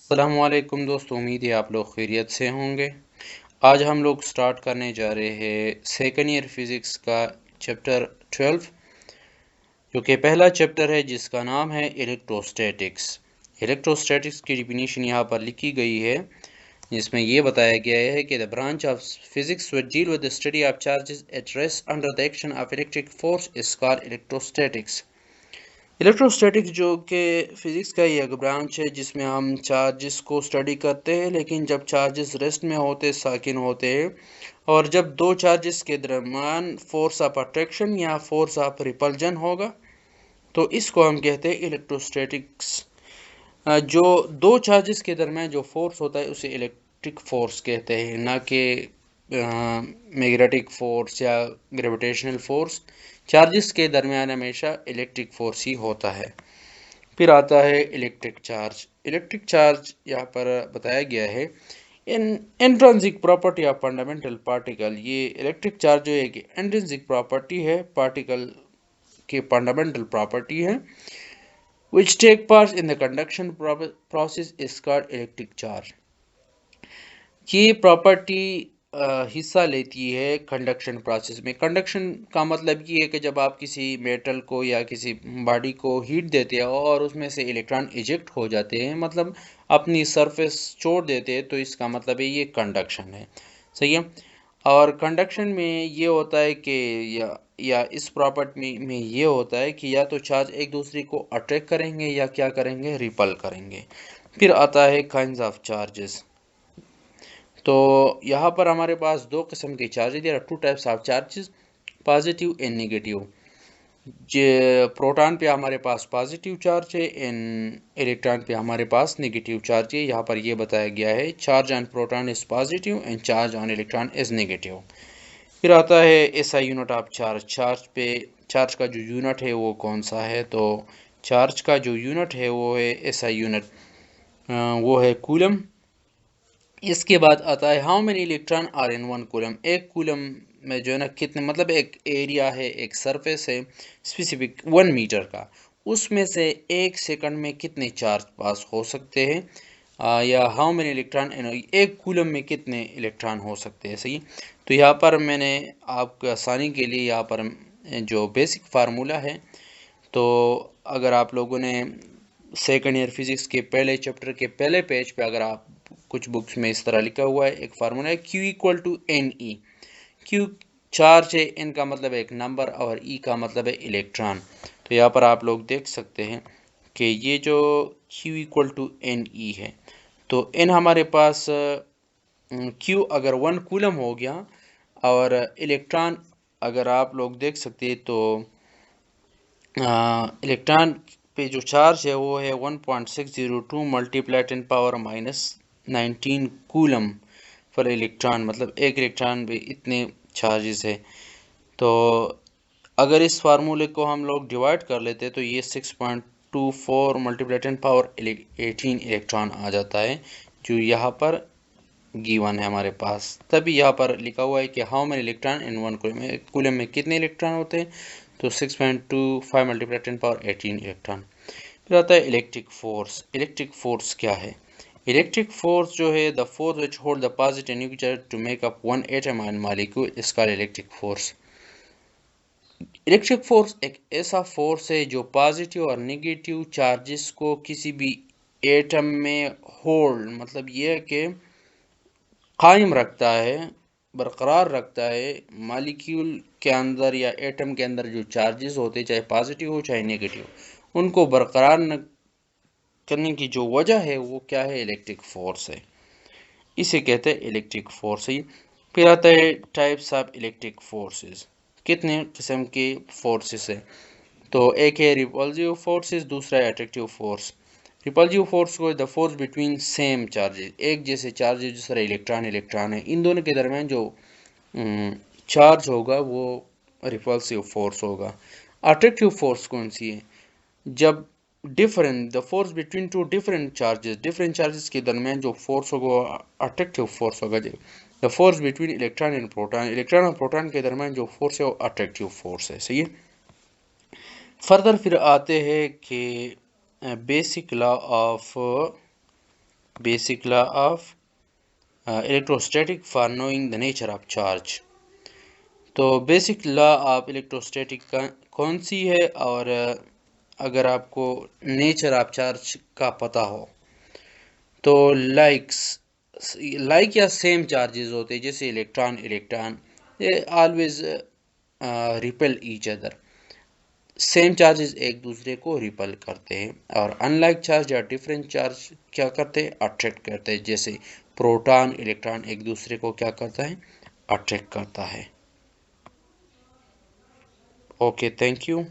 अस्सलामुअलैकुम दोस्तों, उम्मीद है आप लोग खैरियत से होंगे। आज हम लोग स्टार्ट करने जा रहे हैं सेकेंड ईयर फिज़िक्स का चैप्टर 12, जो कि पहला चैप्टर है जिसका नाम है इलेक्ट्रोस्टैटिक्स। इलेक्ट्रोस्टैटिक्स की डिफिनीशन यहाँ पर लिखी गई है, जिसमें ये बताया गया है कि the branch of physics which deal with the study of charges at rest under the action of electric force is called electrostatics. Electrostatics जो कि फिज़िक्स का ही एक ब्रांच है जिसमें हम चार्जेस को स्टडी करते हैं, लेकिन जब चार्जेस रेस्ट में होते साकिन होते हैं और जब दो चार्जेस के दरमियान फोर्स ऑफ अट्रैक्शन या फोर्स ऑफ रिपल्जन होगा तो इसको हम कहते हैं इलेक्ट्रोस्टैटिक्स। जो दो चार्जेस के दरमियान जो फोर्स होता है उसे इलेक्ट्रिक फोर्स कहते हैं, ना कि मैग्नेटिक फोर्स या ग्रेविटेशनल फोर्स। चार्जेस के दरमियान हमेशा इलेक्ट्रिक फोर्स ही होता है। फिर आता है इलेक्ट्रिक चार्ज। इलेक्ट्रिक चार्ज यहाँ पर बताया गया है in intrinsic property of fundamental particle. ये इलेक्ट्रिक चार्ज जो है कि इंट्रिंसिक प्रॉपर्टी है, पार्टिकल की फंडामेंटल प्रॉपर्टी है, which take part in the conduction process is called electric charge। ये प्रॉपर्टी हिस्सा लेती है कंडक्शन प्रोसेस में। कंडक्शन का मतलब ये है कि जब आप किसी मेटल को या किसी बॉडी को हीट देते हैं और उसमें से इलेक्ट्रॉन इजेक्ट हो जाते हैं, मतलब अपनी सरफेस छोड़ देते हैं, तो इसका मतलब है ये कंडक्शन है। सही है। और कंडक्शन में ये होता है कि या इस प्रॉपर्टी में ये होता है कि या तो चार्ज एक दूसरे को अट्रैक्ट करेंगे या क्या करेंगे, रिपल करेंगे। फिर आता है काइंड्स ऑफ चार्जेस। तो यहाँ पर हमारे पास दो किस्म के charge, there are two types of charges, positive and negative. जो प्रोटॉन पे हमारे पास पॉजिटिव चार्ज है, एंड इलेक्ट्रॉन पे हमारे पास नेगेटिव चार्ज है। यहाँ पर ये बताया गया है charge on proton is positive and charge on electron is negative. फिर आता है SI unit of charge. Charge का जो यूनिट है वो कौन सा है, तो चार्ज का जो यूनिट है वो है एसआई यूनिट, वो है कूलम। इसके बाद आता है how many electron are in one coulomb. एक कूलम में जो है ना कितने, मतलब एक एरिया है, एक सरफेस है स्पेसिफिक 1 मीटर का, उसमें से 1 सेकंड में कितने चार्ज पास हो सकते हैं, या हाउ मेनी इलेक्ट्रॉन एक कूलम में कितने इलेक्ट्रॉन हो सकते हैं। सही। तो यहाँ पर मैंने आपको आसानी के लिए यहाँ पर जो बेसिक फार्मूला है, तो अगर आप लोगों ने सेकेंड ईयर फिजिक्स के पहले चैप्टर के पहले पेज पे अगर आप कुछ बुक्स में इस तरह लिखा हुआ है, एक फार्मूला है Q equal to N E. Q charge है, एन का मतलब है एक नंबर और ई का मतलब है इलेक्ट्रॉन। तो यहाँ पर आप लोग देख सकते हैं कि ये जो Q equal to N E है, तो एन हमारे पास Q अगर 1 कूलम हो गया, और इलेक्ट्रॉन अगर आप लोग देख सकते हैं तो इलेक्ट्रॉन पे जो चार्ज है वो है 1.602 मल्टीप्लाई 10⁻⁻19 कूलम फॉर इलेक्ट्रॉन, मतलब एक इलेक्ट्रॉन पे इतने चार्जेस है। तो अगर इस फार्मूले को हम लोग डिवाइड कर लेते तो ये 6.24 मल्टीप्लाई 10⁻18 इलेक्ट्रॉन आ जाता है, जो यहाँ पर गिवन है हमारे पास। तभी यहाँ पर लिखा हुआ है कि how many electron in one coulomb में, कूलम में कितने इलेक्ट्रॉन होते हैं, तो 6.25 मल्टीप्लाई 10⁻18 इलेक्ट्रॉन। फिर आता है इलेक्ट्रिक फोर्स। इलेक्ट्रिक फोर्स क्या है? इलेक्ट्रिक फोर्स जो है the force which hold the positive nuclear to make up one atom and molecule is called electric force. Electric force एक ऐसा फोर्स है जो पॉजिटिव और नेगेटिव चार्जेस को किसी भी एटम में होल्ड, मतलब ये है कि कायम रखता है, बरकरार रखता है। मॉलिक्यूल के अंदर या एटम के अंदर जो चार्जेस होते हैं, चाहे पॉजिटिव हो चाहे नेगेटिव, उनको बरकरार न करने की जो वजह है वो क्या है, इलेक्ट्रिक फोर्स है। इसे कहते हैं इलेक्ट्रिक फोर्स ही। फिर आता है टाइप्स ऑफ इलेक्ट्रिक फोर्सेस। कितने किस्म के फोर्सेस है, तो एक है रिपल्सिव फोर्सेस, दूसरा है अट्रैक्टिव फोर्स। रिपल्सिव फोर्स को the force between same charges, एक जैसे चार्जेस जिस तरह इलेक्ट्रॉन इलेक्ट्रॉन है, इन दोनों के दरमियान जो चार्ज होगा वो रिपल्सिव फोर्स होगा। अट्रैक्टिव फोर्स कौन सी है? जब the force between two different charges के दरमियान जो फोर्स होगा अट्रैक्टिव फोर्स होगा। The force between electron and proton, electron और प्रोटॉन के दरमियान जो फोर्स है वो अट्रैक्टिव फोर्स है। सही है। फर्दर फिर आते हैं कि basic law of basic law of electrostatic for knowing the nature of charge. तो बेसिक लॉ ऑफ इलेक्ट्रोस्टैटिक कौन सी है, और अगर आपको नेचर ऑफ चार्ज का पता हो तो लाइक या सेम चार्जेस होते हैं, जैसे इलेक्ट्रॉन ये always repel each other. Same charges एक दूसरे को रिपेल करते हैं, और अनलाइक चार्ज या डिफरेंट चार्ज क्या करते हैं, अट्रैक्ट करते हैं। जैसे प्रोटॉन इलेक्ट्रॉन एक दूसरे को क्या करता है, अट्रैक्ट करता है। Okay, thank you.